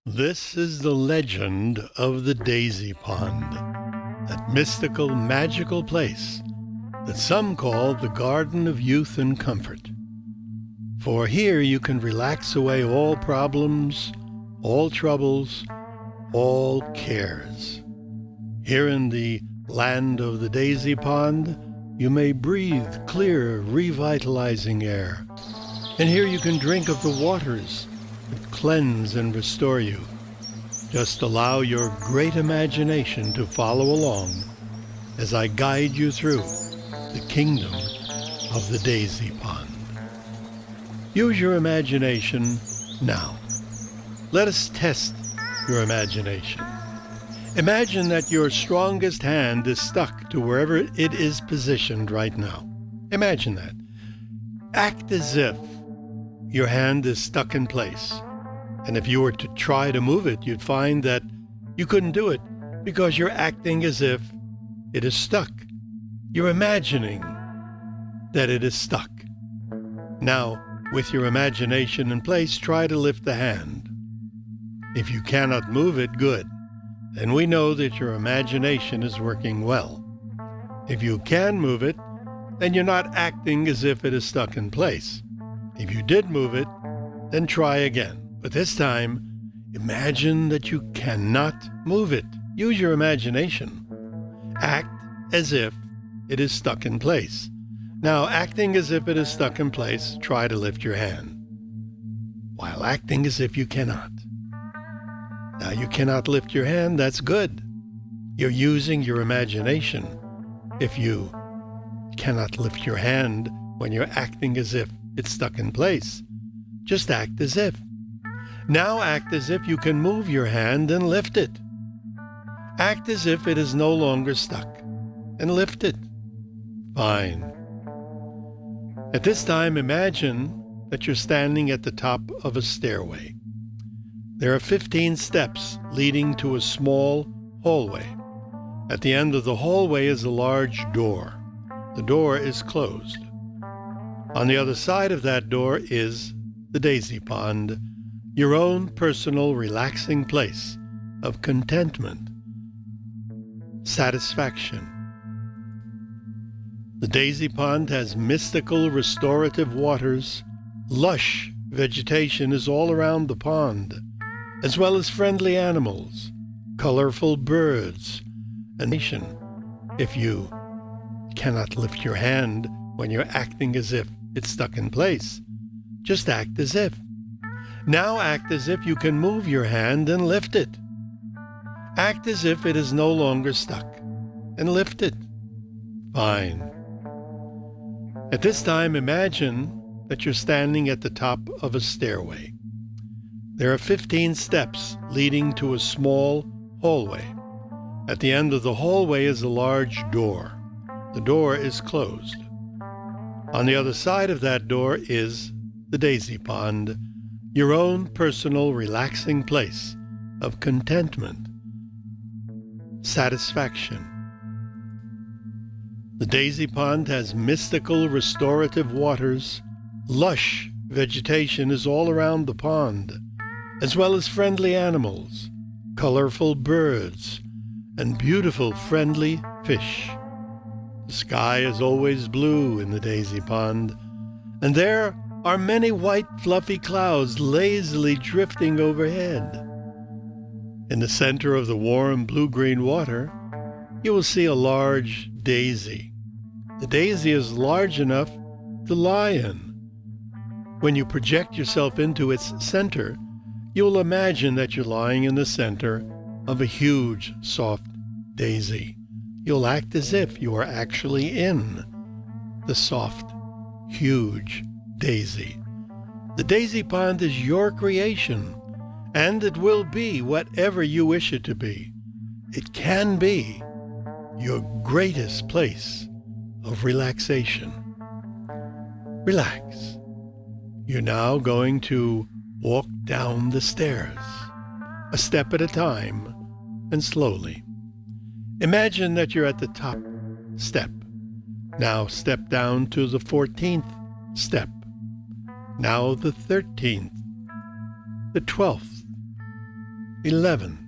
This is the legend of the Daisy Pond, that mystical, magical place that some call the Garden of Youth and Comfort. For here you can relax away all problems, all troubles, all cares. Here in the land of the Daisy Pond, you may breathe clear, revitalizing air. And here you can drink of the waters that cleanse and restore you. Just allow your great imagination to follow along as I guide you through the kingdom of the Daisy Pond. Use your imagination now. Let us test your imagination. Imagine that your strongest hand is stuck to wherever it is positioned right now. Imagine that. Act as if your hand is stuck in place. And if you were to try to move it, you'd find that you couldn't do it because you're acting as if it is stuck. You're imagining that it is stuck. Now, with your imagination in place, try to lift the hand. If you cannot move it, good. Then we know that your imagination is working well. If you can move it, then you're not acting as if it is stuck in place. If you did move it, then try again. But this time, imagine that you cannot move it. Use your imagination. Act as if it is stuck in place. Now, acting as if it is stuck in place, try to lift your hand, while acting as if you cannot. Now, you cannot lift your hand, that's good. You're using your imagination. If you cannot lift your hand when you're acting as if it's stuck in place, just act as if. Now act as if you can move your hand and lift it. Act as if it is no longer stuck and lift it. Fine. At this time, imagine that you're standing at the top of a stairway. There are 15 steps leading to a small hallway. At the end of the hallway is a large door. The door is closed. On the other side of that door is the Daisy Pond, your own personal relaxing place of contentment, satisfaction. The Daisy Pond has mystical restorative waters. Lush vegetation is all around the pond, as well as friendly animals, colorful birds, and nation. If you cannot lift your hand when you're acting as if it's stuck in place, just act as if. Now act as if you can move your hand and lift it. Act as if it is no longer stuck and lift it. Fine. At this time, imagine that you're standing at the top of a stairway. There are 15 steps leading to a small hallway. At the end of the hallway is a large door. The door is closed. On the other side of that door is the Daisy Pond, your own personal relaxing place of contentment, satisfaction. The Daisy Pond has mystical restorative waters. Lush vegetation is all around the pond, as well as friendly animals, colorful birds, and beautiful friendly fish. The sky is always blue in the Daisy Pond, and there are many white fluffy clouds lazily drifting overhead. In the center of the warm blue-green water, you will see a large daisy. The daisy is large enough to lie in. When you project yourself into its center, you will imagine that you're lying in the center of a huge, soft daisy. You'll act as if you are actually in the soft, huge daisy. The Daisy Pond is your creation, and it will be whatever you wish it to be. It can be your greatest place of relaxation. Relax. You're now going to walk down the stairs, a step at a time, and slowly. Imagine that you're at the top step. Now step down to the 14th step. Now the 13th, the 12th, 11,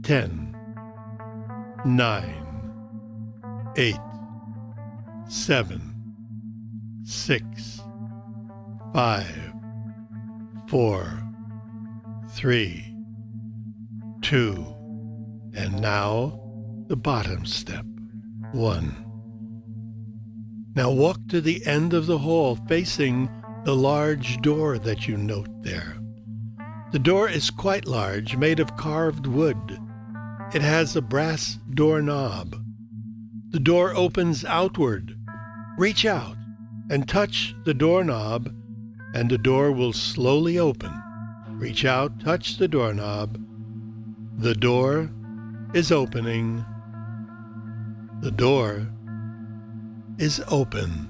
10, 9, 8, 7, 6, 5, 4, 3, 2, and now the bottom step, 1. Now walk to the end of the hall facing the large door that you note there. The door is quite large, made of carved wood. It has a brass doorknob. The door opens outward. Reach out and touch the doorknob, and the door will slowly open. Reach out, touch the doorknob. The door is opening. The door is open.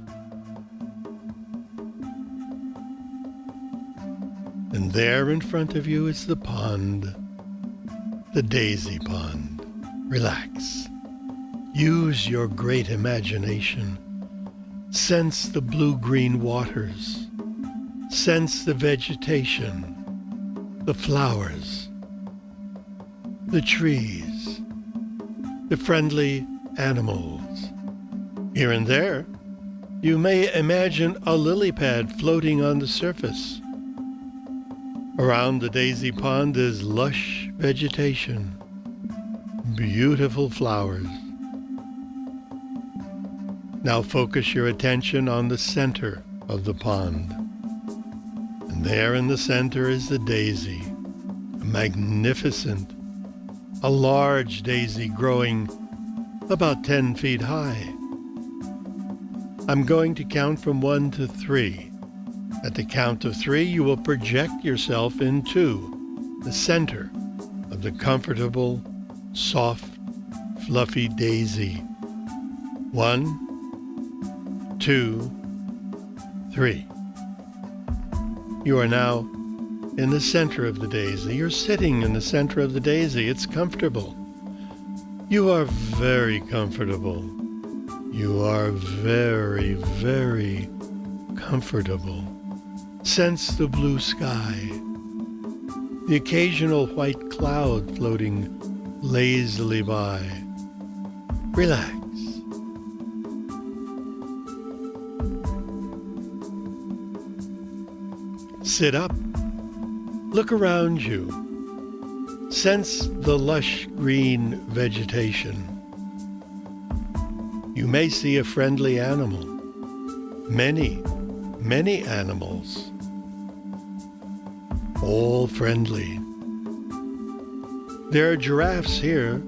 And there in front of you is the pond, the daisy pond. Relax. Use your great imagination. Sense the blue-green waters. Sense the vegetation, the flowers, the trees, the friendly animals. Here and there, you may imagine a lily pad floating on the surface. Around the daisy pond is lush vegetation, beautiful flowers. Now focus your attention on the center of the pond. And there in the center is the daisy, a magnificent, a large daisy growing about 10 feet high. I'm going to count from 1 to 3. At the count of 3, you will project yourself into the center of the comfortable, soft, fluffy daisy. 1, 2, 3. You are now in the center of the daisy. You're sitting in the center of the daisy. It's comfortable. You are very comfortable. You are very, very comfortable. Sense the blue sky, the occasional white cloud floating lazily by. Relax. Sit up. Look around you. Sense the lush green vegetation. You may see a friendly animal. Many animals. All friendly. There are giraffes here.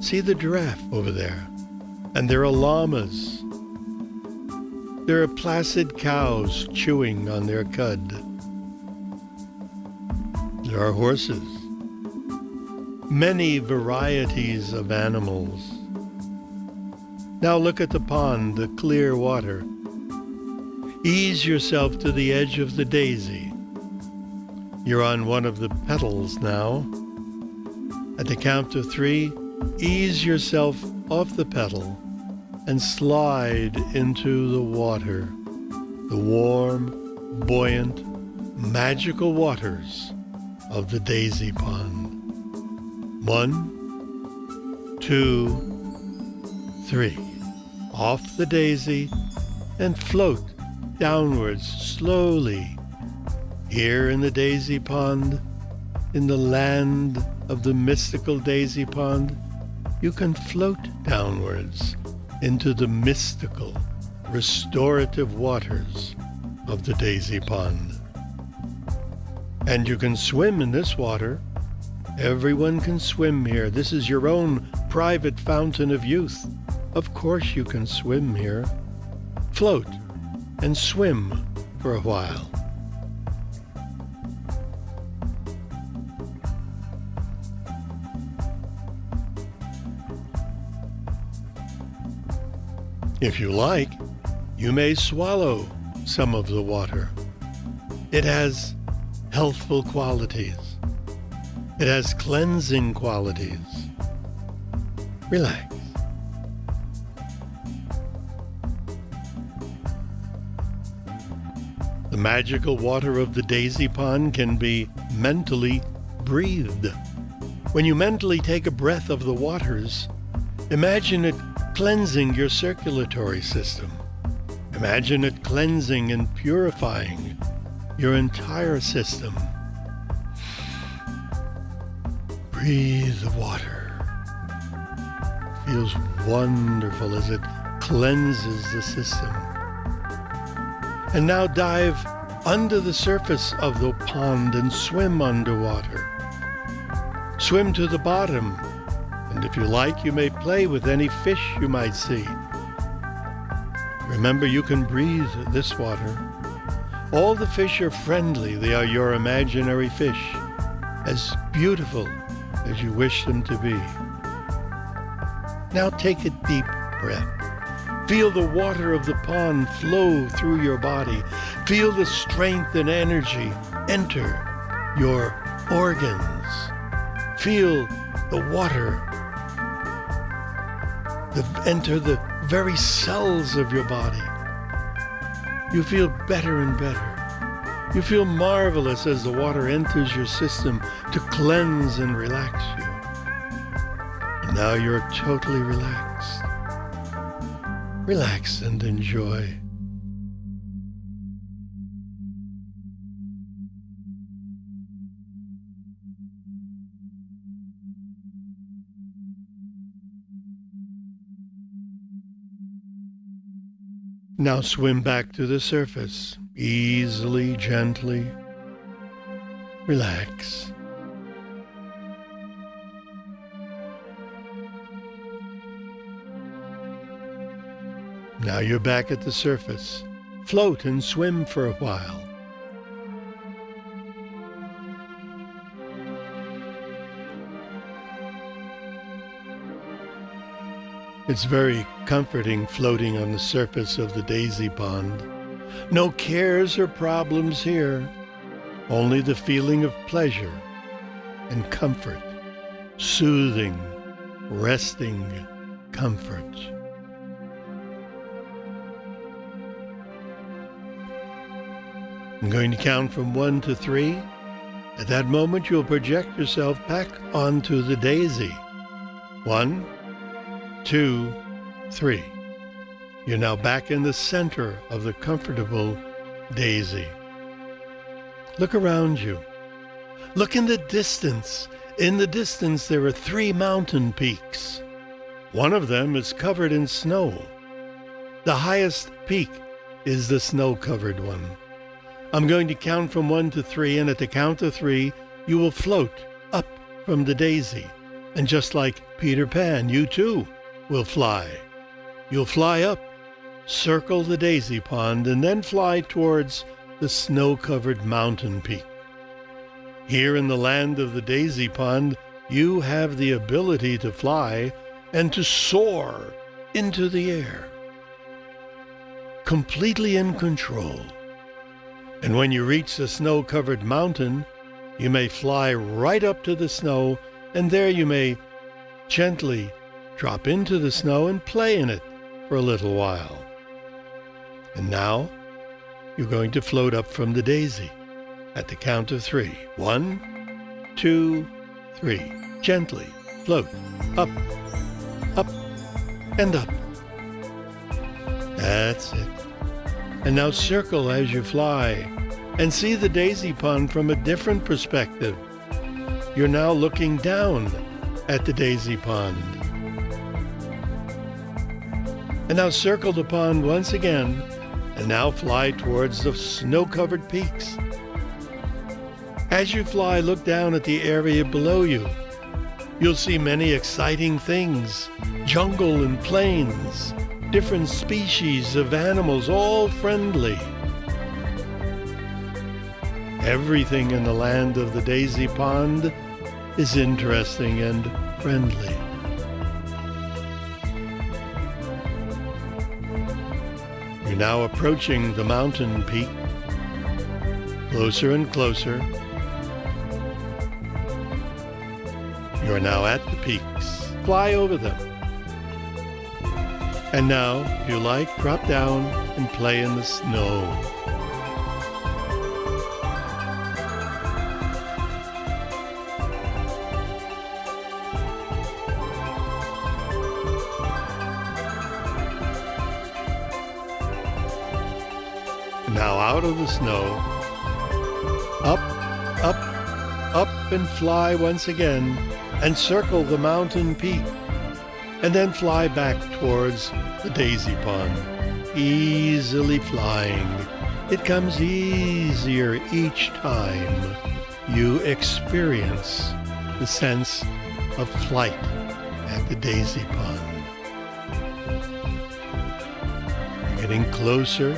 See the giraffe over there. And there are llamas. There are placid cows chewing on their cud. There are horses. Many varieties of animals. Now look at the pond, the clear water. Ease yourself to the edge of the daisy. You're on one of the petals now. At the count of 3, ease yourself off the petal and slide into the water, the warm, buoyant, magical waters of the daisy pond. 1, 2, 3. Off the daisy and float downwards slowly. Here in the daisy pond, in the land of the mystical daisy pond, you can float downwards into the mystical, restorative waters of the daisy pond. And you can swim in this water. Everyone can swim here. This is your own private fountain of youth. Of course you can swim here. Float and swim for a while. If you like, you may swallow some of the water. It has healthful qualities. It has cleansing qualities. Relax. The magical water of the daisy pond can be mentally breathed. When you mentally take a breath of the waters, imagine it cleansing your circulatory system. Imagine it cleansing and purifying your entire system. Breathe the water. Feels wonderful as it cleanses the system. And now dive under the surface of the pond and swim underwater. Swim to the bottom, and if you like, you may play with any fish you might see. Remember, you can breathe this water. All the fish are friendly. They are your imaginary fish, as beautiful as you wish them to be. Now take a deep breath. Feel the water of the pond flow through your body. Feel the strength and energy enter your organs. Feel the water enter the very cells of your body. You feel better and better. You feel marvelous as the water enters your system to cleanse and relax you. And now you're totally relaxed. Relax and enjoy. Now swim back to the surface, easily, gently. Relax. Now you're back at the surface. Float and swim for a while. It's very comforting floating on the surface of the daisy pond. No cares or problems here, only the feeling of pleasure and comfort, soothing, resting comfort. I'm going to count from 1 to 3. At that moment, you'll project yourself back onto the daisy. 1, 2, 3. You're now back in the center of the comfortable daisy. Look around you. Look in the distance. In the distance, there are 3 mountain peaks. One of them is covered in snow. The highest peak is the snow-covered one. I'm going to count from 1 to 3, and at the count of 3, you will float up from the daisy. And just like Peter Pan, you too will fly. You'll fly up, circle the daisy pond, and then fly towards the snow-covered mountain peak. Here in the land of the daisy pond, you have the ability to fly and to soar into the air, completely in control. And when you reach the snow-covered mountain, you may fly right up to the snow, and there you may gently drop into the snow and play in it for a little while. And now, you're going to float up from the daisy at the count of 3. 1, 2, 3. Gently float up, up, and up. That's it. And now circle as you fly and see the daisy pond from a different perspective. You're now looking down at the daisy pond. And now circle the pond once again, and now fly towards the snow-covered peaks. As you fly, look down at the area below you. You'll see many exciting things, jungle and plains, different species of animals, all friendly. Everything in the land of the daisy pond is interesting and friendly. You're now approaching the mountain peak, closer and closer. You're now at the peaks. Fly over them. And now, if you like, drop down and play in the snow. out of the snow. Up, up, up, and fly once again, and circle the mountain peak, and then fly back towards the daisy pond, easily flying. It comes easier each time you experience the sense of flight at the daisy pond. Getting closer,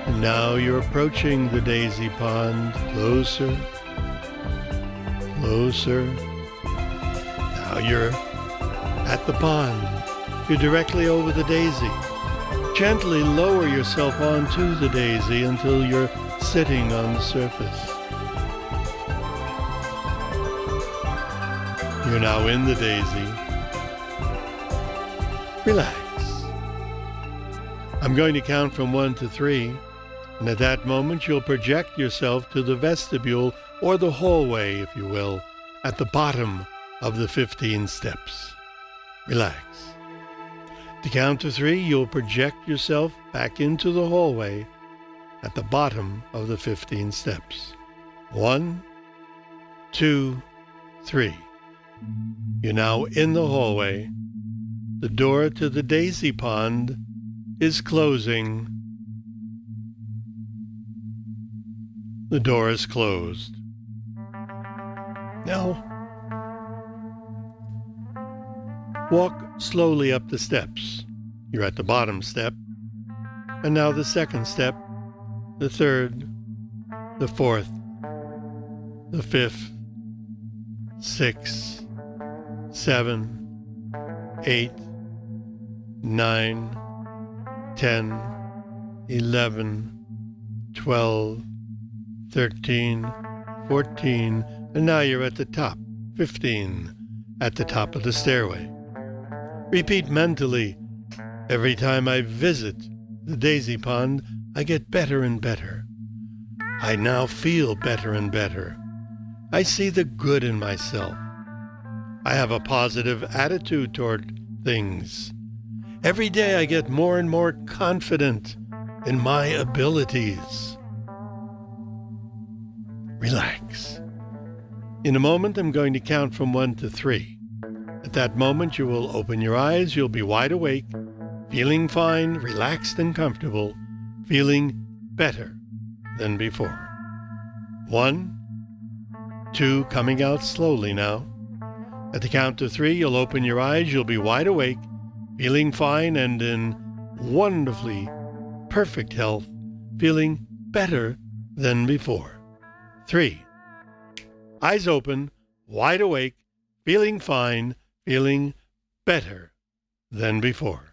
and now you're approaching the daisy pond. Closer, closer. Now you're at the pond. You're directly over the daisy. Gently lower yourself onto the daisy until you're sitting on the surface. You're now in the daisy. Relax. I'm going to count from 1 to 3, and at that moment you'll project yourself to the vestibule, or the hallway, if you will, at the bottom of the 15 steps. Relax. To count to 3, you'll project yourself back into the hallway at the bottom of the 15 steps. 1, 2, 3. You're now in the hallway. The door to the daisy pond is closing. The door is closed. Now, walk slowly up the steps. You're at the bottom step, and now the second step, the third, the fourth, the fifth, 6, 7, 8, 9, 10, 11, 12, 13, 14, and now you're at the top, 15, at the top of the stairway. Repeat mentally, every time I visit the daisy pond, I get better and better. I now feel better and better. I see the good in myself. I have a positive attitude toward things. Every day I get more and more confident in my abilities. Relax. In a moment, I'm going to count from 1 to 3. At that moment, you will open your eyes. You'll be wide awake, feeling fine, relaxed and comfortable, feeling better than before. 1, 2, coming out slowly now. At the count to 3, you'll open your eyes. You'll be wide awake, feeling fine and in wonderfully perfect health, feeling better than before. 3, eyes open, wide awake, feeling fine, feeling better than before.